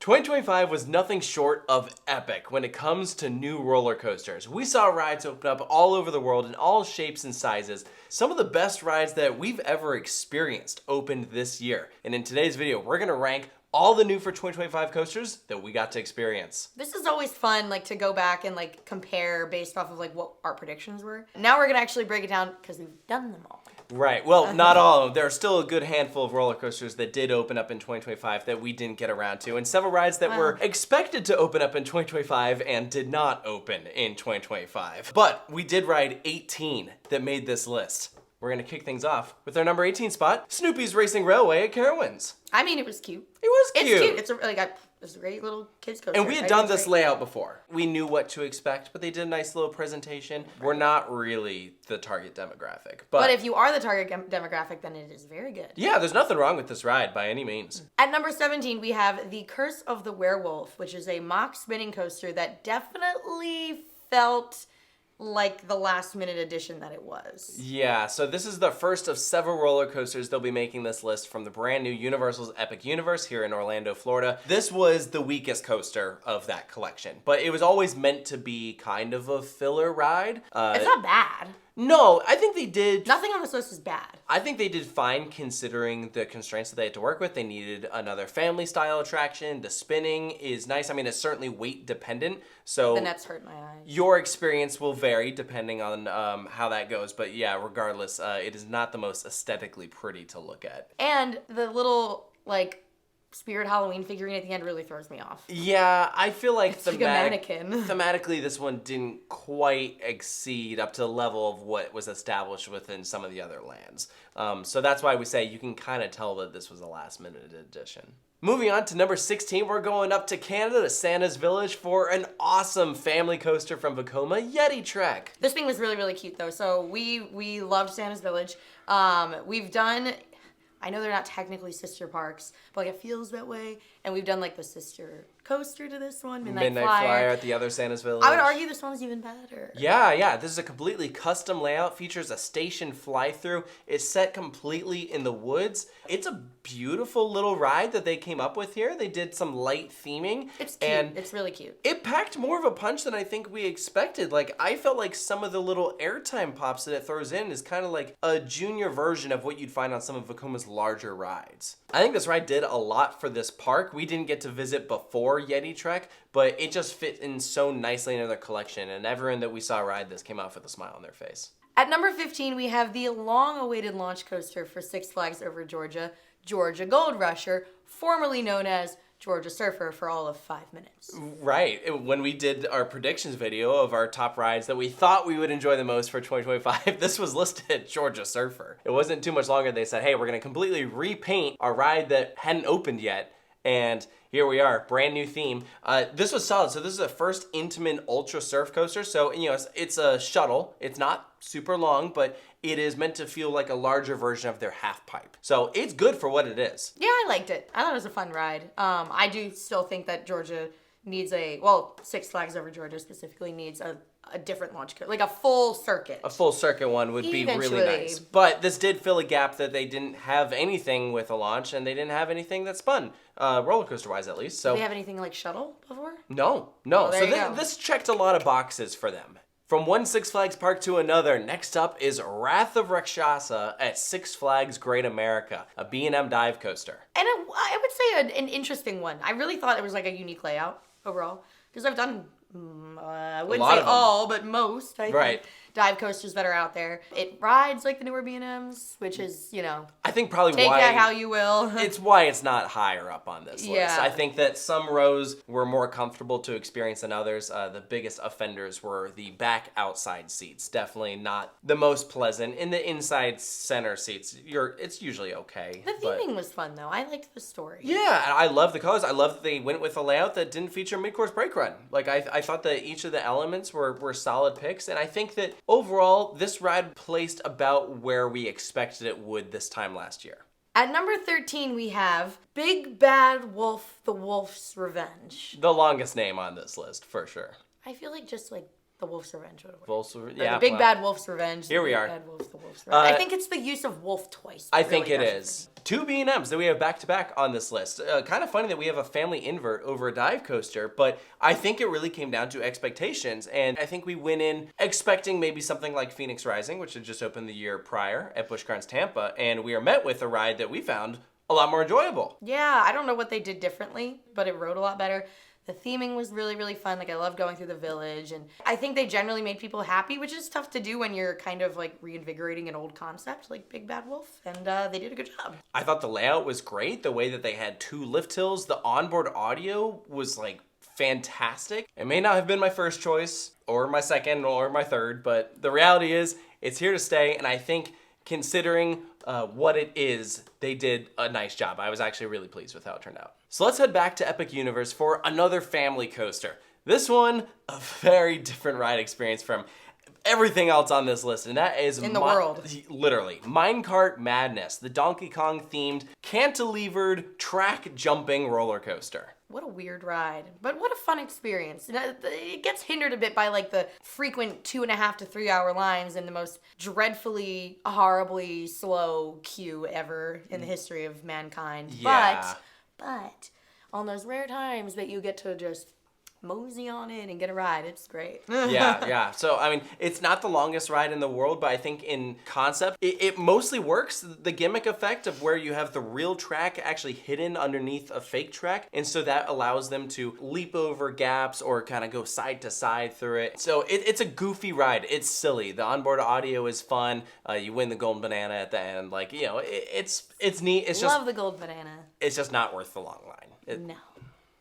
2025 was nothing short of epic when it comes to new roller coasters. We saw rides open up all over the world in all shapes and sizes. Some of the best rides that we've ever experienced opened this year. And in today's video, we're gonna rank all the new for 2025 coasters that we got to experience. This is always fun, like, to go back and like compare based off of like what our predictions were. Now we're gonna actually break it down because we've done them all. Right, well, not all of them. There are still a good handful of roller coasters that did open up in 2025 that we didn't get around to, and several rides that were expected to open up in 2025 and did not open in 2025. But we did ride 18 that made this list. We're gonna kick things off with our number 18 spot, Snoopy's Racing Railway at Carowinds. I mean, it was cute. It was cute. It's cute. It's a great little kids coaster. And we had done this layout before. We knew what to expect, but they did a nice little presentation. We're not really the target demographic. But if you are the target demographic, then it is very good. Yeah, there's nothing wrong with this ride by any means. At number 17, we have the Curse of the Werewolf, which is a mock spinning coaster that definitely felt like the last minute edition that it was. Yeah, so this is the first of several roller coasters they'll be making this list from the brand new Universal's Epic Universe here in Orlando, Florida. This was the weakest coaster of that collection, but it was always meant to be kind of a filler ride. It's not bad. No, I think they did. Nothing on this list is bad. I think they did fine considering the constraints that they had to work with. They needed another family style attraction. The spinning is nice. I mean, it's certainly weight dependent. So the nets hurt my eyes. Your experience will vary depending on how that goes. But yeah, regardless, it is not the most aesthetically pretty to look at. And the little, like, Spirit Halloween figurine at the end really throws me off. Yeah, I feel like, it's like a mannequin. Thematically, this one didn't quite exceed up to the level of what was established within some of the other lands. So that's why we say you can kind of tell that this was a last-minute addition. Moving on to number 16, we're going up to Canada to Santa's Village for an awesome family coaster from Vekoma, Yeti Trek. This thing was really, really cute, though. So we loved Santa's Village. We've done... I know they're not technically sister parks, but like it feels that way. And we've done like the sister coaster to this one, Midnight Flyer at the other Santa's Village. I would argue this one's even better. Yeah. This is a completely custom layout. Features a station fly-through. It's set completely in the woods. It's a beautiful little ride that they came up with here. They did some light theming. It's cute. And it's really cute. It packed more of a punch than I think we expected. Like, I felt like some of the little airtime pops that it throws in is kind of like a junior version of what you'd find on some of Vekoma's larger rides. I think this ride did a lot for this park. We didn't get to visit before Yeti Trek, but it just fit in so nicely into their collection, and everyone that we saw ride this came out with a smile on their face. At number 15, we have the long-awaited launch coaster for Six Flags Over Georgia, Georgia Gold Rusher, formerly known as Georgia Surfer, for all of 5 minutes. Right. When we did our predictions video of our top rides that we thought we would enjoy the most for 2025, this was listed Georgia Surfer. It wasn't too much longer. They said, hey, we're going to completely repaint our ride that hadn't opened yet. And here we are, brand new theme. This was solid. So this is the first Intamin Ultra Surf Coaster. So, you know, it's a shuttle. It's not super long, but it is meant to feel like a larger version of their half pipe. So it's good for what it is. Yeah, I liked it. I thought it was a fun ride. I do still think that Georgia needs Six Flags Over Georgia specifically needs a different launch coaster, like a full circuit. A full circuit one would be really nice. But this did fill a gap that they didn't have anything with a launch, and they didn't have anything that spun, roller coaster wise at least. So did they have anything like shuttle before? No. Well, so this checked a lot of boxes for them. From one Six Flags park to another, next up is Wrath of Rakshasa at Six Flags Great America, a B&M dive coaster. And I would say an interesting one. I really thought it was like a unique layout overall, because I've done, I wouldn't say all, but most, I think, dive coasters that are out there. It rides like the newer B&Ms, which is, you know, I think probably take why, that how you will. It's why it's not higher up on this list. Yeah. I think that some rows were more comfortable to experience than others. The biggest offenders were the back outside seats. Definitely not the most pleasant. In the inside center seats, it's usually okay. The theming was fun though. I liked the story. Yeah, and I love the colors. I love that they went with a layout that didn't feature mid-course brake run. Like I thought that each of the elements were solid picks, and I think that overall, this ride placed about where we expected it would this time last year. At number 13, we have Big Bad Wolf, The Wolf's Revenge. The longest name on this list, for sure. I feel like just like The Wolf's Revenge would work. Yeah, the Big Bad Wolf's Revenge. Here we are. Bad Wolf's the Wolf's Revenge. I think it's the use of wolf twice. I think it is. 2 B&Ms that we have back-to-back on this list. Kind of funny that we have a family invert over a dive coaster, but I think it really came down to expectations, and I think we went in expecting maybe something like Phoenix Rising, which had just opened the year prior at Busch Gardens Tampa, and we are met with a ride that we found a lot more enjoyable. Yeah, I don't know what they did differently, but it rode a lot better. The theming was really, really fun. Like, I loved going through the village, and I think they generally made people happy, which is tough to do when you're kind of like reinvigorating an old concept like Big Bad Wolf, and they did a good job. I thought the layout was great. The way that they had 2 lift hills, the onboard audio was like fantastic. It may not have been my first choice, or my second, or my third, but the reality is it's here to stay, and I think considering what it is, they did a nice job. I was actually really pleased with how it turned out. So let's head back to Epic Universe for another family coaster. This one, a very different ride experience from everything else on this list, and that is in the world. Literally, Minecart Madness, the Donkey Kong themed cantilevered track jumping roller coaster. What a weird ride, but what a fun experience. It gets hindered a bit by like the frequent 2.5 to 3 hour lines and the most dreadfully, horribly slow queue ever in the history of mankind. Yeah. But on those rare times that you get to just mosey on in and get a ride, it's great. Yeah. So, I mean, it's not the longest ride in the world, but I think in concept, it mostly works. The gimmick effect of where you have the real track actually hidden underneath a fake track, and so that allows them to leap over gaps or kind of go side to side through it. So it's a goofy ride. It's silly. The onboard audio is fun. You win the golden banana at the end. Like, you know, it's neat. It's just love the gold banana. It's just not worth the long line. No.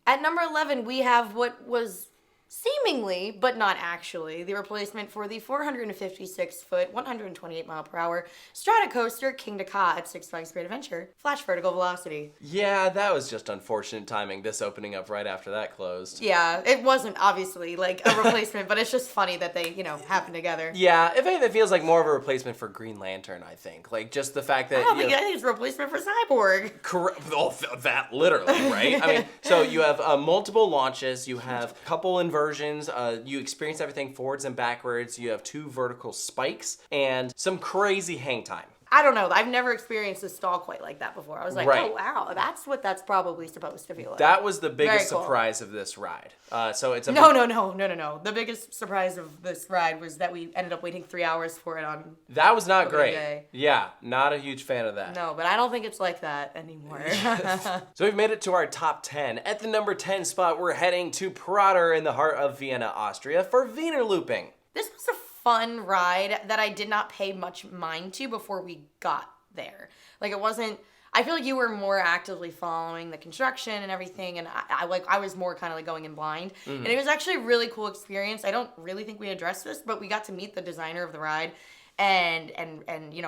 At number 11, we have what was seemingly, but not actually, the replacement for the 456-foot, 128-mile-per-hour Stratocoaster King Ka at Six Flags Great Adventure, Flash Vertical Velocity. Yeah, that was just unfortunate timing, this opening up right after that closed. Yeah, it wasn't obviously like a replacement, but it's just funny that they, happened together. Yeah, if anything, it feels like more of a replacement for Green Lantern, I think. Like, just the fact that... I think it's a replacement for Cyborg. Correct. Oh, that literally, right? I mean, so you have multiple launches, you have a couple inversions, you experience everything forwards and backwards, you have 2 vertical spikes, and some crazy hang time. I don't know. I've never experienced a stall quite like that before. I was like, right. Oh, wow, that's what that's probably supposed to feel like. That was the biggest surprise of this ride. So it's a... No. The biggest surprise of this ride was that we ended up waiting 3 hours for it on... That was not great. Day. Yeah, not a huge fan of that. No, but I don't think it's like that anymore. So we've made it to our top 10. At the number 10 spot, we're heading to Prater in the heart of Vienna, Austria for Wiener Looping. This was a fun ride that I did not pay much mind to before we got there. Like, it wasn't... I feel like you were more actively following the construction and everything, and I was more kind of like going in blind. Mm-hmm. And it was actually a really cool experience. I don't really think we addressed this, but we got to meet the designer of the ride and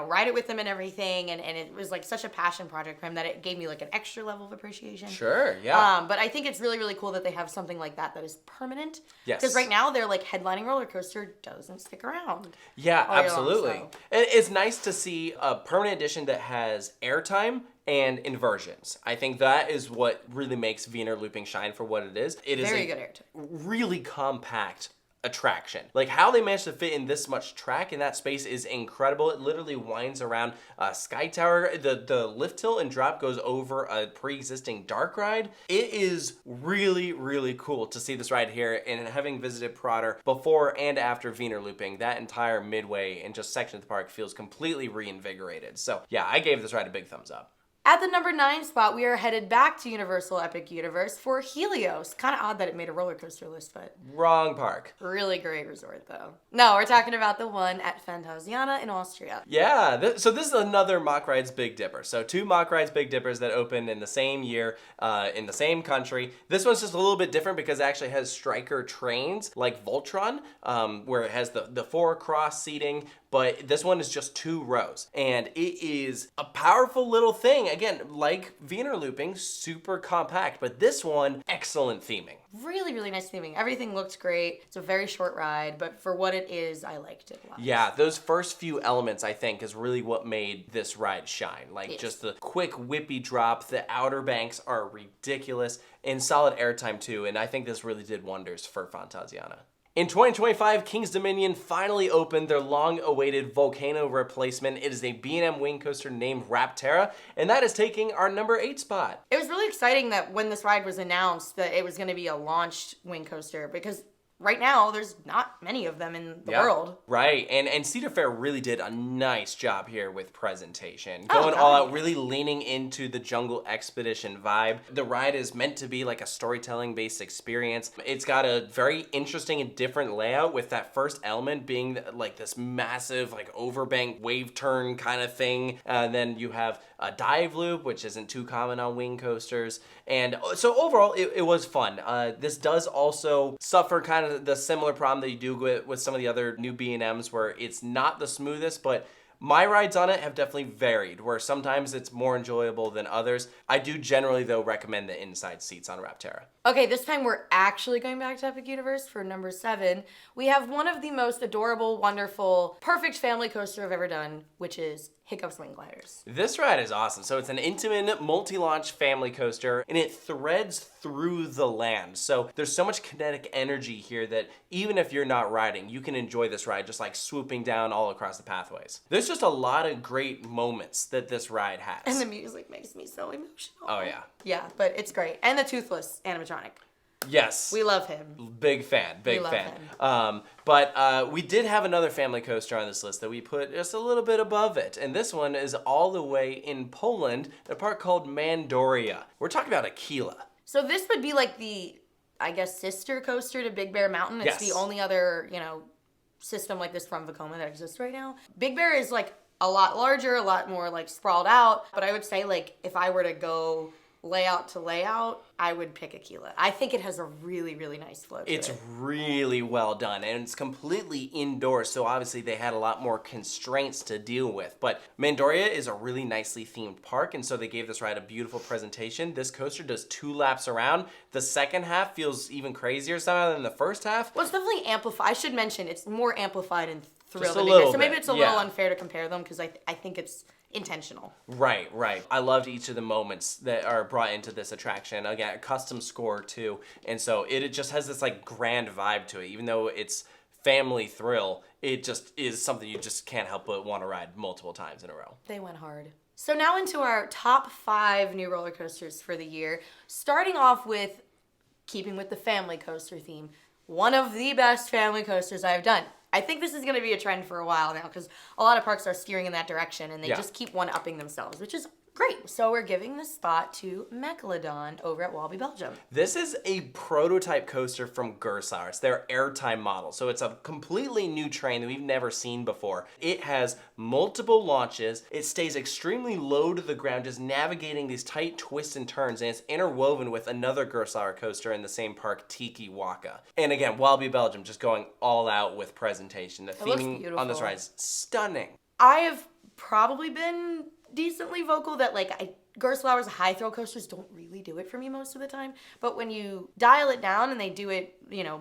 ride it with him and everything, and it was like such a passion project for him that it gave me like an extra level of appreciation. Sure, yeah. But I think it's really, really cool that they have something like that is permanent. Yes. Because right now, their like headlining roller coaster doesn't stick around. Yeah, absolutely. Long, so. It's nice to see a permanent edition that has airtime and inversions. I think that is what really makes Wiener Looping shine for what it is. It is very good airtime. Really compact attraction. Like, how they managed to fit in this much track in that space is incredible. It literally winds around Sky Tower. The lift hill and drop goes over a pre-existing dark ride. It is really, really cool to see this ride here, and having visited Prater before and after Wiener Looping, that entire midway and just section of the park feels completely reinvigorated. So yeah, I gave this ride a big thumbs up. At the number 9 spot, we are headed back to Universal Epic Universe for Helios. Kind of odd that it made a roller coaster list, but... Wrong park. Really great resort, though. No, we're talking about the one at Phantasiana in Austria. Yeah, so this is another Mock Rides Big Dipper. So 2 Mock Rides Big Dippers that opened in the same year, in the same country. This one's just a little bit different because it actually has striker trains, like Voltron, where it has the 4 cross seating, but this one is just 2 rows. And it is a powerful little thing. Again, like Wiener Looping, super compact, but this one, excellent theming. Really, really nice theming. Everything looked great. It's a very short ride, but for what it is, I liked it a lot. Yeah, those first few elements, I think, is really what made this ride shine. Like, just the quick whippy drop, the outer banks are ridiculous, and solid airtime too, and I think this really did wonders for Phantasiana. In 2025, King's Dominion finally opened their long-awaited Volcano replacement. It is a B&M wing coaster named Rapterra, and that is taking our number 8 spot. It was really exciting that when this ride was announced that it was going to be a launched wing coaster, because right now, there's not many of them in the world. Right, and Cedar Fair really did a nice job here with presentation. Going all out, really leaning into the Jungle Expedition vibe. The ride is meant to be like a storytelling-based experience. It's got a very interesting and different layout, with that first element being like this massive like overbank wave turn kind of thing. Then you have a dive loop, which isn't too common on wing coasters. And so overall, it was fun. This does also suffer kind of the similar problem that you do with some of the other new B&Ms, where it's not the smoothest, but my rides on it have definitely varied, where sometimes it's more enjoyable than others. I do generally, though, recommend the inside seats on Rapterra. Okay, this time we're actually going back to Epic Universe for number 7. We have one of the most adorable, wonderful, perfect family coaster I've ever done, which is Hiccup's Wing Gliders. This ride is awesome. So it's an intimate, multi-launch family coaster, and it threads through the land. So there's so much kinetic energy here that even if you're not riding, you can enjoy this ride just like swooping down all across the pathways. There's just a lot of great moments that this ride has. And the music makes me so emotional. Oh, yeah. Yeah, but it's great. And the Toothless animatronic. Yes. We love him. Big fan. Big fan. But we did have another family coaster on this list that we put just a little bit above it. And this one is all the way in Poland, a park called Mandoria. We're talking about Aquila. So this would be like the, I guess, sister coaster to Big Bear Mountain. It's the only other, system like this from Vekoma that exists right now. Big Bear is like a lot larger, a lot more like sprawled out. But I would say like if I were to go layout to layout, I would pick Aquila. I think it has a really, really nice flow to it. It's really well done, and it's completely indoors, so obviously they had a lot more constraints to deal with. But Mandoria is a really nicely themed park, and so they gave this ride a beautiful presentation. This coaster does 2 laps around. The second half feels even crazier somehow than the first half. Well, it's definitely amplified. I should mention, it's more amplified in Thrill just than a Big little Bear. So maybe bit, it's a little unfair to compare them, because I think it's intentional. Right. I loved each of the moments that are brought into this attraction. Again, a custom score too. And so it just has this like grand vibe to it. Even though it's family thrill, it just is something you just can't help but want to ride multiple times in a row. They went hard. So now into our top 5 new roller coasters for the year. Starting off with, keeping with the family coaster theme, one of the best family coasters I've done. I think this is going to be a trend for a while now, because a lot of parks are steering in that direction, and they just keep one-upping themselves, which is great. So we're giving the spot to Midlothian over at Walibi, Belgium. This is a prototype coaster from Gerstlauer. It's their airtime model. So it's a completely new train that we've never seen before. It has multiple launches. It stays extremely low to the ground, just navigating these tight twists and turns, and it's interwoven with another Gerstlauer coaster in the same park, Tiki Waka. And again, Walibi, Belgium, just going all out with presentation. The theming on this ride is stunning. I have probably been decently vocal that Gerstlauer's high thrill coasters don't really do it for me most of the time, but when you dial it down and they do it,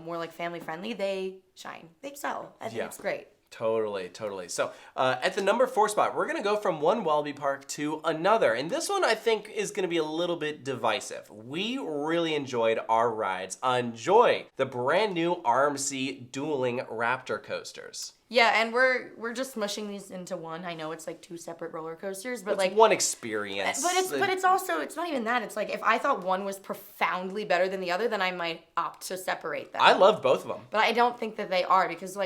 more like family friendly, they shine. They excel. I think it's great. Totally. So at the number 4 spot, we're going to go from one Walibi park to another. And this one I think is going to be a little bit divisive. We really enjoyed our rides on Joy, the brand new RMC dueling Raptor coasters. Yeah, and we're just mushing these into one. I know it's like 2 separate roller coasters, but it's one experience. But it's also, it's not even that. It's like if I thought one was profoundly better than the other, then I might opt to separate them. I loved both of them. But I don't think that they are, because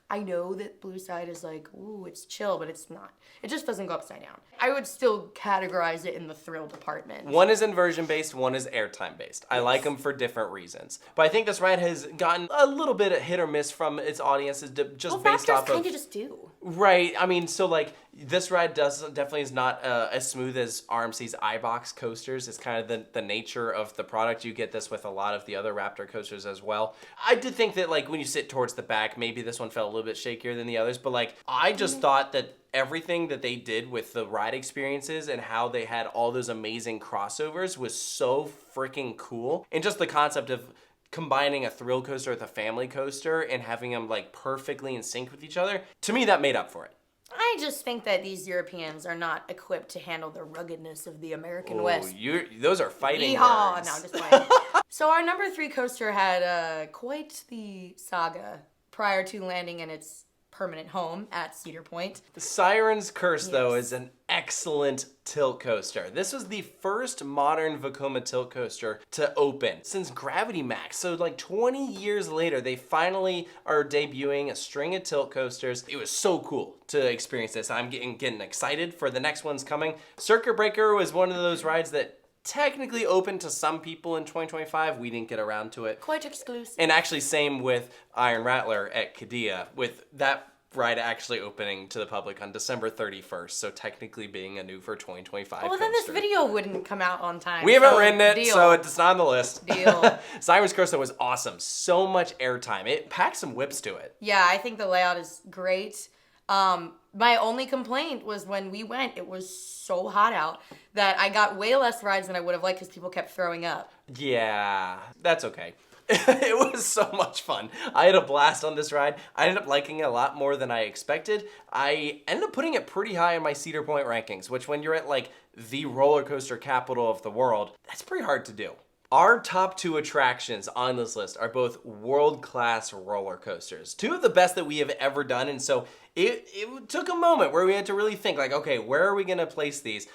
I know that Blue Side is like, ooh, it's chill, but it's not. It just doesn't go upside down. I would still categorize it in the thrill department. One is inversion-based, one is airtime-based. I like them for different reasons. But I think this ride has gotten a little bit of hit or miss from its audiences just based off of... kind of just do. Right. I mean, so this ride definitely is not as smooth as RMC's iBox coasters. It's kind of the nature of the product. You get this with a lot of the other Raptor coasters as well. I did think that when you sit towards the back, maybe this one felt a little bit shakier than the others, but I just thought that everything that they did with the ride experiences and how they had all those amazing crossovers was so freaking cool. And just the concept of combining a thrill coaster with a family coaster and having them perfectly in sync with each other, to me that made up for it. I I just think that these Europeans are not equipped to handle the ruggedness of the American West. Those are fighting Yeehaw! words. No, I'm just playing. So our number 3 coaster had quite the saga prior to landing in its permanent home at Cedar Point. The Siren's Curse, though, is an excellent tilt coaster. This was the first modern Vekoma tilt coaster to open since Gravity Max. So like 20 years later, they finally are debuting a string of tilt coasters. It was so cool to experience this. I'm getting excited for the next ones coming. Circuit Breaker was one of those rides that technically open to some people in 2025. We didn't get around to it. Quite exclusive. And actually same with Iron Rattler at Qiddiya, with that ride actually opening to the public on December 31st, so technically being a new for 2025 well, then this video wouldn't come out on time. We haven't ridden it, so it's not on the list. Deal. Siren's Curse was awesome. So much airtime. It packed some whips to it. Yeah, I think the layout is great. My only complaint was when we went, it was so hot out that I got way less rides than I would have liked because people kept throwing up. Yeah, that's okay. It was so much fun. I had a blast on this ride. I ended up liking it a lot more than I expected. I ended up putting it pretty high in my Cedar Point rankings, which when you're at like the roller coaster capital of the world, that's pretty hard to do. Our top 2 attractions on this list are both world-class roller coasters. 2 of the best that we have ever done, and so it took a moment where we had to really think like, okay, where are we gonna place these?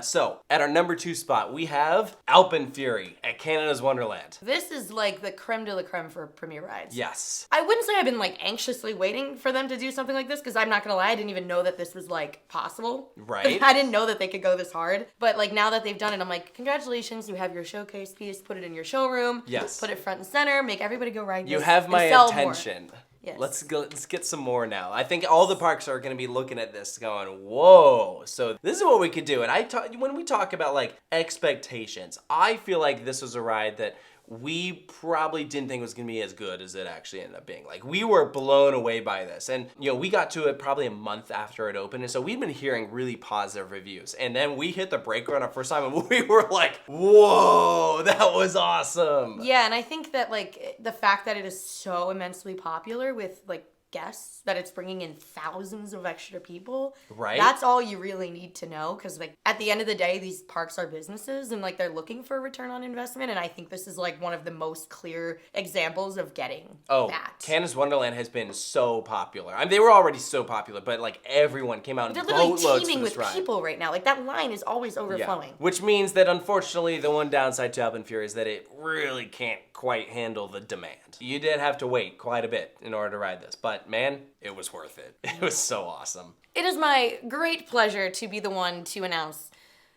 So at our number 2 spot, we have Alpenfury at Canada's Wonderland. This is like the creme de la creme for premier rides. Yes. I wouldn't say I've been like anxiously waiting for them to do something like this because I'm not gonna lie, I didn't even know that this was like possible. Right. I didn't know that they could go this hard. But like now that they've done it, I'm like, congratulations, you have your showcase piece, put it in your showroom. Yes. Put it front and center, make everybody go ride this. You have my and sell attention. More. Yes. Let's get some more now. I think all the parks are going to be looking at this going, whoa. So this is what we could do. And when we talk about like expectations, I feel like this was a ride that we probably didn't think it was going to be as good as it actually ended up being. Like, we were blown away by this. And, you know, we got to it probably a month after it opened. And so we've been hearing really positive reviews. And then we hit the breaker on our first time and we were like, whoa, that was awesome. Yeah, and I think that, like, the fact that it is so immensely popular with, like, guests, that it's bringing in thousands of extra people. Right. That's all you really need to know, because like at the end of the day, these parks are businesses and like they're looking for a return on investment, and I think this is like one of the most clear examples of getting that. Canada's Wonderland has been so popular. I mean, they were already so popular, but like everyone came out in they're literally boatloads teeming for this with ride. people right now. Like that line is always overflowing. Yeah. Which means that unfortunately the one downside to Alpenfury is that it really can't quite handle the demand. You did have to wait quite a bit in order to ride this, but man, it was worth it. It was so awesome. It is my great pleasure to be the one to announce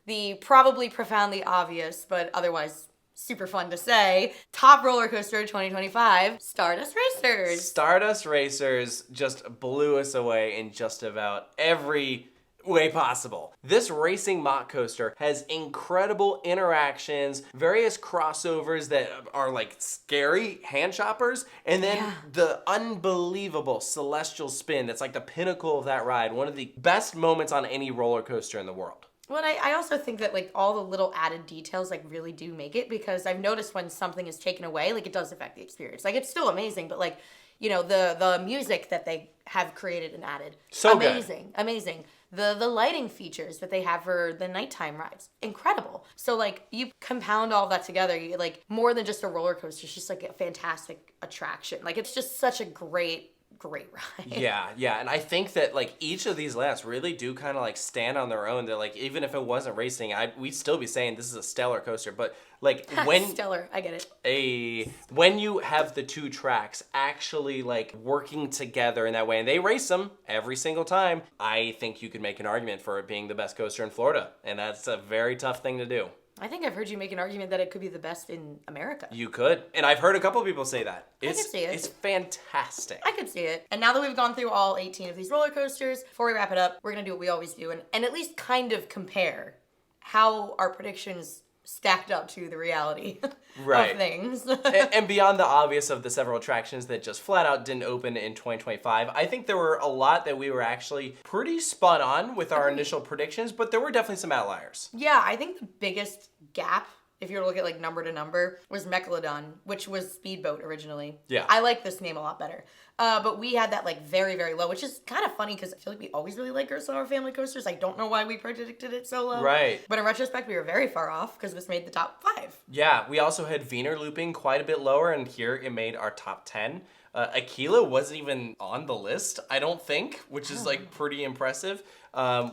the probably profoundly obvious, but otherwise super fun to say, top roller coaster 2025, Stardust Racers. Stardust Racers just blew us away in just about every way possible. This racing mock coaster has incredible interactions, various crossovers that are like scary hand choppers, and then the unbelievable celestial spin that's like the pinnacle of that ride. One of the best moments on any roller coaster in the world. Well, I also think that like all the little added details like really do make it, because I've noticed when something is taken away, like it does affect the experience. Like it's still amazing, but like, you know, the music that they have created and added. So amazing, amazing. The lighting features that they have for the nighttime rides, incredible. So like you compound all that together, you like more than just a roller coaster. It's just like a fantastic attraction. Like it's just such a great ride. Yeah, and I think that like each of these layouts really do kind of like stand on their own. They're like, even if it wasn't racing, we'd still be saying this is a stellar coaster. But like when stellar, I get it. When you have the two tracks actually like working together in that way, and they race them every single time, I think you could make an argument for it being the best coaster in Florida, and that's a very tough thing to do. I think I've heard you make an argument that it could be the best in America. You could. And I've heard a couple people say that. I can see it. It's fantastic. I could see it. And now that we've gone through all 18 of these roller coasters, before we wrap it up, we're going to do what we always do and at least kind of compare how our predictions stacked up to the reality of things. and beyond the obvious of the several attractions that just flat out didn't open in 2025, I think there were a lot that we were actually pretty spot on with our initial predictions, but there were definitely some outliers. Yeah, I think the biggest gap if you were to look at like number to number, was Midlothian, which was Speedboat originally. Yeah. I like this name a lot better. But we had that like very, very low, which is kind of funny because I feel like we always really like our Solar family coasters. I don't know why we predicted it so low. Right. But in retrospect, we were very far off because this made the top 5. Yeah, we also had Wiener looping quite a bit lower, and here it made our top 10. Aquila wasn't even on the list, I don't think, which is like pretty impressive.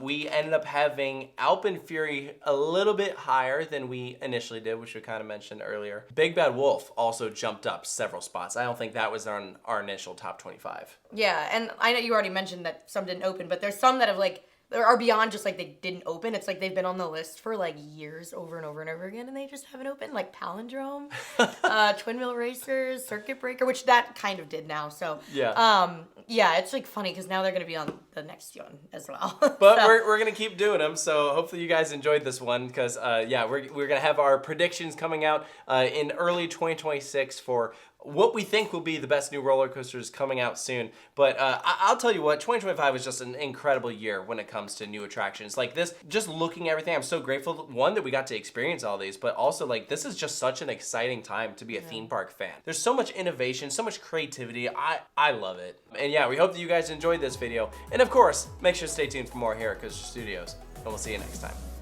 We ended up having Alpenfury a little bit higher than we initially did, which we kind of mentioned earlier. Big Bad Wolf also jumped up several spots. I don't think that was on our initial top 25. Yeah, and I know you already mentioned that some didn't open, but there's some that have like, are beyond just like they didn't open. It's like they've been on the list for like years over and over and over again, and they just haven't opened. Like Palindrome, Twin Wheel Racers, Circuit Breaker, which that kind of did now. So yeah, it's like funny because now they're gonna be on the next one as well. But so, we're gonna keep doing them. So hopefully you guys enjoyed this one because yeah, we're gonna have our predictions coming out in early 2026 for what we think will be the best new roller coasters coming out soon. But I'll tell you what, 2025 was just an incredible year when it comes to new attractions. Like this, just looking at everything, I'm so grateful, one, that we got to experience all these, but also like this is just such an exciting time to be a theme park fan. There's so much innovation, so much creativity. I love it. And yeah, we hope that you guys enjoyed this video. And of course, make sure to stay tuned for more here at Coaster Studios. And we'll see you next time.